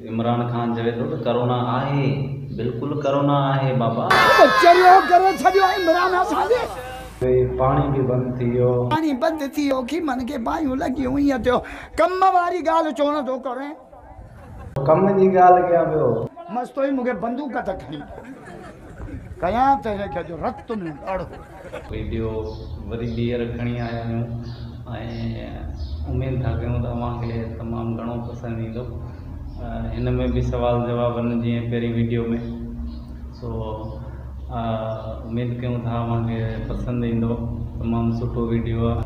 इमरान खान चवे तो कोरोना आहे, बिल्कुल कोरोना आहे बाबा। चरियो करे छडियो इमरान असांजे पानी भी बंद थियो, पानी बंद थियो कि मन के बायूं लगी हुई थियो। कम वारी गाल चोण तो करे, कम जी गाल क्या पियो मस्तो ही मुके बंदूक त खणी कया तेरे के जो रत में अड़ वीडियो वरी ॿीहर खणी आया आहियूं ऐं उमेद था कयूं तव्हांखे तमामु घणो पसंदि ईंदो। हिन में भी सवाल जवाब आहिनि जीअं पहिरीं वीडियो में, सो उमेद कयूं था तव्हांखे पसंदि ईंदो। तमामु सुठो वीडियो आहे,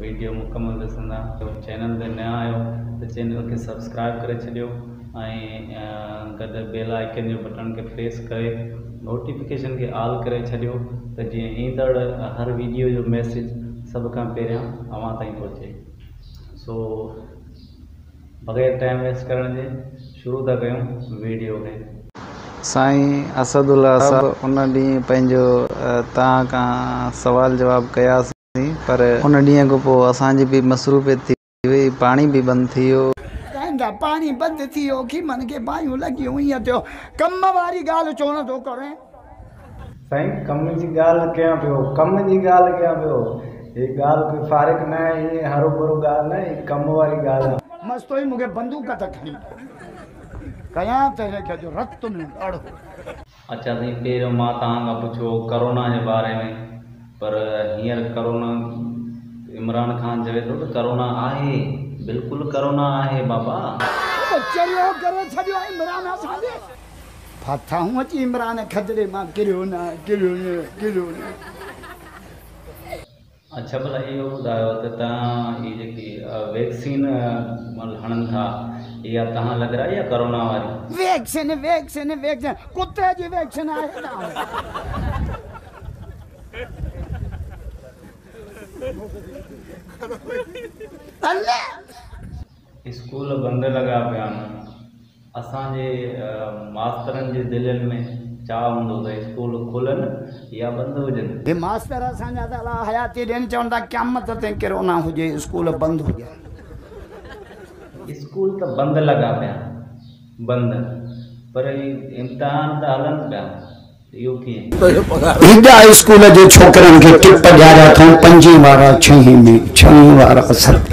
वीडियो मुकमल ॾिसंदा। चैनल ते नया आहियो त चैनल खे सब्सक्राइब करे छॾियो ऐं गॾु बेल आइकन जो बटन खे प्रेस करे नोटिफिकेशन खे ऑल करे छॾियो त जीअं ईंदड़ हर वीडियो जो मैसेज सभ खां पहिरियां अव्हां ताईं पहुचे। सो बग़ैर टाइम वेस्ट करण जे शुरू था कयूं वीडियो खे। साईं असदुल्ला साहब उन ॾींहुं पंहिंजो तव्हां खां सवाल जवाब कयासीं, पर उन ॾींहं खां पोइ असांजी बि मसरूफ़ियत थी वई, पाणी बि बंदि थी वियो। पानी बंद थियो कि मन के बायूं लगी हुई थियो। कम वारी गाल चोण तो करे साईं कम जी गाल क्या पियो, कम जी गाल क्या पियो, ये गाल कोई फारिक न है, ये हरो भरो गाल न है, कम वाली गाल है। मस्तो ही मुके बंदूक त खणी कया तेरे के जो रत में अड़। अच्छा साईं पहिरियों मां तव्हां खां पुछो कोरोना जे बारे में, पर हींअर कोरोना इमरान खान चवे तो कोरोना आहे, बिल्कुल कोरोना आहे बाबा। चरियो करे छडियो इमरान असांजे फाथा हूं अची इमरान खदरे मां किरियो न किरियो न किरियो न। अच्छा भला इहो ॿुधायो त तव्हां हीअ जेकी वैक्सीन हणनि था इहा तव्हां लॻराई या कोरोना वारी? वैक्सीन वैक्सीन वैक्सीन कुत्ते जी वैक्सीन आहे स्कूल बंदि लॻा पिया आहिनि। असांजे मास्तरनि जे दिलनि में चाह हूंदो त स्कूल खुलनि या बंदि हुजनि। हे मास्तर असांजा त अला हयाती ॾियनि चवनि था क़यामत ते कोरोना हुजे स्कूल बंदि हुजे। स्कूल त बंदि लॻा पिया बंदि, पर इम्तिहान त हलनि पिया। इहो कीअं? हेॾा स्कूल जे छोकिरनि खे टिप ॾियारिया अथऊं, 5 वारा 6 में, 6 वारा 7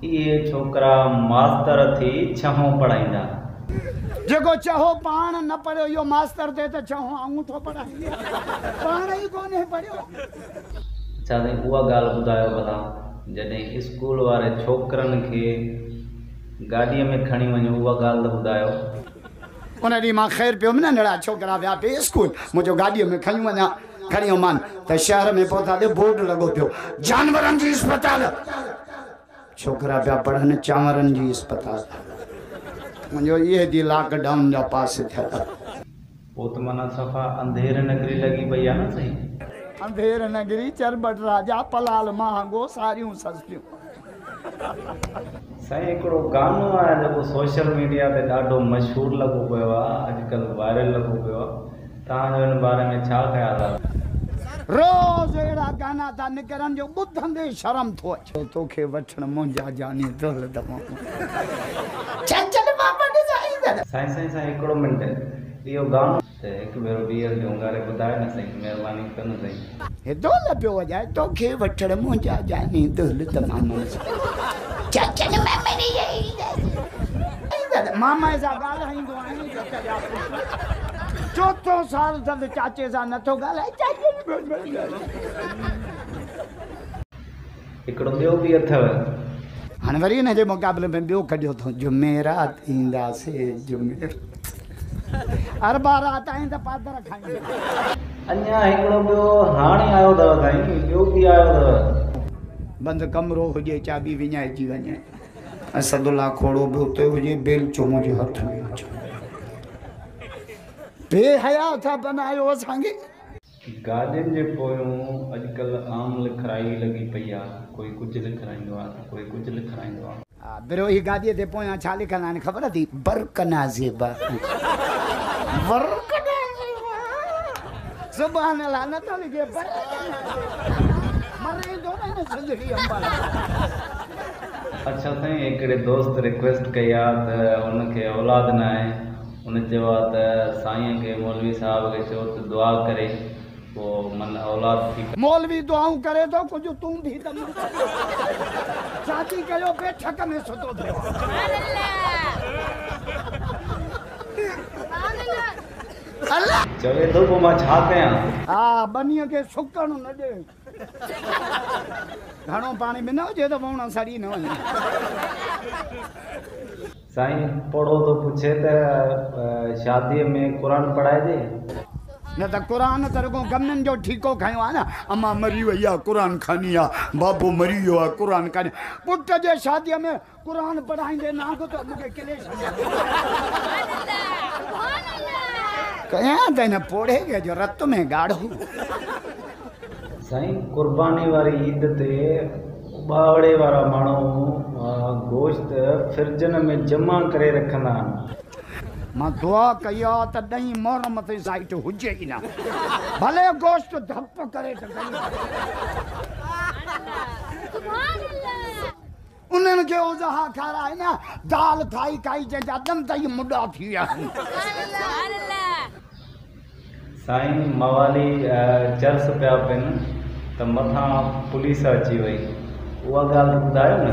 इहे छोकिरा मास्तर थी 6हों पढ़ाईंदा। जेको चहो पाण न पढ़ियो इहो मास्तर थे त चहो आऊं थो पढ़ाई, पाण ई कोन्हे पढ़ियो। अच्छा साईं उहा ॻाल्हि ॿुधायो भला, जॾहिं स्कूल वारे छोकिरनि खे गाॾीअ में खणी वञो उहा ॻाल्हि त ॿुधायो। उन ॾींहुं मां ख़ैर पियो न नंढड़ा छोकिरा विया पिए स्कूल, मुंहिंजो गाॾीअ में खणी वञा खणी मान त शहर में पहुता ते बोर्ड लॻो पियो जानवरनि जी अस्पताल। छोकिरा पिया पढ़नि चांवरनि जी अस्पताल। मुंहिंजो इहे ॾींहुं लॉकडाउन जा पास थिया। पोइ त माना सफ़ा अंधेर नगरी लॻी पई आहे न साईं। अंधेर नगरी चरबट राजा पलाल महांगो सारियूं सस्तियूं। साईं हिकिड़ो गानो आहे जेको सोशल मीडिया ते ॾाढो मशहूरु लॻो पियो आहे, अॼुकल्ह वायरल लॻो पियो आहे। तव्हांजो हिन बारे में छा ख़्यालु आहे? रोज़ अहिड़ा गाना था निकिरनि जो ॿुधंदे शर्म थो अचे। तोखे वठण मुंहिंजा जानी दिल दमो साईं साईं साईं हिकिड़ो मिंट, इहो गानो त हिकु भेरो ॿीहर जो ॻारे ॿुधाए न साईं, महिरबानी कनि साईं। हेॾो न पियो वॼाए तोखे वठण मुंहिंजा जानी दिल तमामु मामा सां ॻाल्हाईंदो आहियां, चोथों साल अथसि चाचे सां नथो ॻाल्हाए। हिकिड़ो ॿियो बि अथव, हाणे वरी हिन जे मुक़ाबले में ॿियो कढियो अथऊं, जुमेरात ईंदासीं जुमेर अरबा रात आहिनि त पादर खाईंदा। अञा हिकिड़ो ॿियो हाणे आयो अथव साईं, ॿियो बि आयो अथव। बंदि कमिरो हुजे चाबी विञाइजी वञे, असदुल्ला खोड़ो बि हुते हुजे, बेलचो मुंहिंजे हथ में हुजे। बेहया था बनायो असांखे। गाॾियुनि जे पोयूं अॼुकल्ह आम लिखाई लॻी पई आहे, कोई कुझु लिखाईंदो आहे त कोई कुझु लिखाईंदो आहे। हा बिरोही गाॾीअ ते पोयां छा लिखंदा आहिनि ख़बर अथई? बरकनाज़ेबा सुभान अल्लाह न तो लिखे मरे दो ना सिंदगी अंबाला। अच्छा साईं, हिकिड़े दोस्त रिक्वेस्ट कई आहे त उनखे औलाद न आहे। उन चयो आहे त साईं खे मौलवी साहब खे चओ त दुआ करे पोइ मन औलाद थी। मौलवी दुआऊं करे तो कुछ तू भी त शादी कयो बैठक में सुतो थियो। अल्लाह चवे थो पोइ मां छा कयां? हा बनीअ खे सुकण न ॾे। घणो पाणी में न हुजे त वण सड़ी न वञे। साईं पढ़ो तो पूछे त शादीअ में क़ुरान पढ़ाइजे? न त क़ुरान त रुगो गमननि जो ठीको खयो आहे न। अम्मा मरी वई आहे क़ुरान खानी आहे, बाबू मरी वियो आहे क़ुरान खानी। पुट जे शादीअ में क़ुरान पढ़ाईंदे नागो त मूंखे किले कयां त हिन पोड़े खे जो रत में गाढ़ो। साईं कुर्बानी वारी ईद ते उबावड़े वारा माण्हू गोश्त फ्रिजन में जमा करे रखंदा आहिनि। मां दुआ कई आहे त ॾहीं मुहर्रम ते साइट हुजे ई न, भले गोश्त धप करे त उन्हनि खे उज़हा खाराए न। दाल खाई खाई जंहिंजा दम ताईं मुॾा थी विया। साईं मवाली चर्स पिया पिन त मथां पुलिस अची वई, उहा ॻाल्हि ॿुधायो न।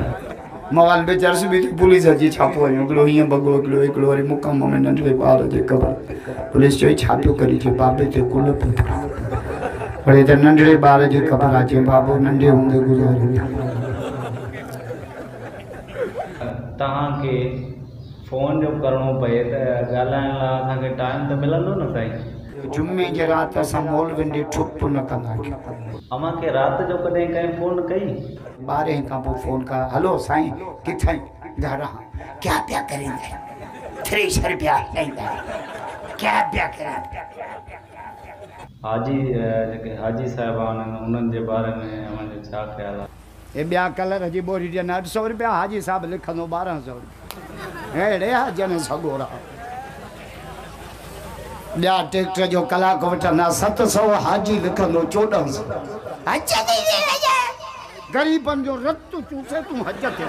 मवाल बि चर्स बि पुलिस अची छापो वञो। हिकिड़ो हीअं भॻो, हिकिड़ो वरी मुक़म में नंढड़े ॿार जे ख़बर। पुलिस चई छा पियो करी? चई बाबे ते कुल पियो। वरी त नंढड़े ॿार जी ख़बर आहे। चई बाबो नंढे हूंदे गुज़ारे। तव्हांखे फ़ोन जो करिणो पए त ॻाल्हाइण लाइ असांखे टाइम त मिलंदो न साईं? जुमे जे राति असां मौलवियुनि ॾे ठुप न कंदा आहियूं। अमां खे राति जो कॾहिं कंहिं फ़ोन कई? 12 खां पोइ फ़ोन कयो, हलो साईं किथे घर हाँ क्या पिया करेंगे? थ्रेशर पिया हलाईंदा, क्या पिया करें? हाजी जेके हाजी साहिबान आहिनि उन्हनि जे बारे में मुंहिंजो छा ख़्यालु आहे? हे ॿिया कलर जी बोरी ॾियनि 800 रुपया, हाजी साहब लिखंदो 1200 रुपया। अहिड़े हाजन सगोरा। ॿिया ट्रैक्टर जो कलाक वठंदा 700, हाजी लिखंदो 1400। गरीबनि जो रत चूसे तूं हज ते।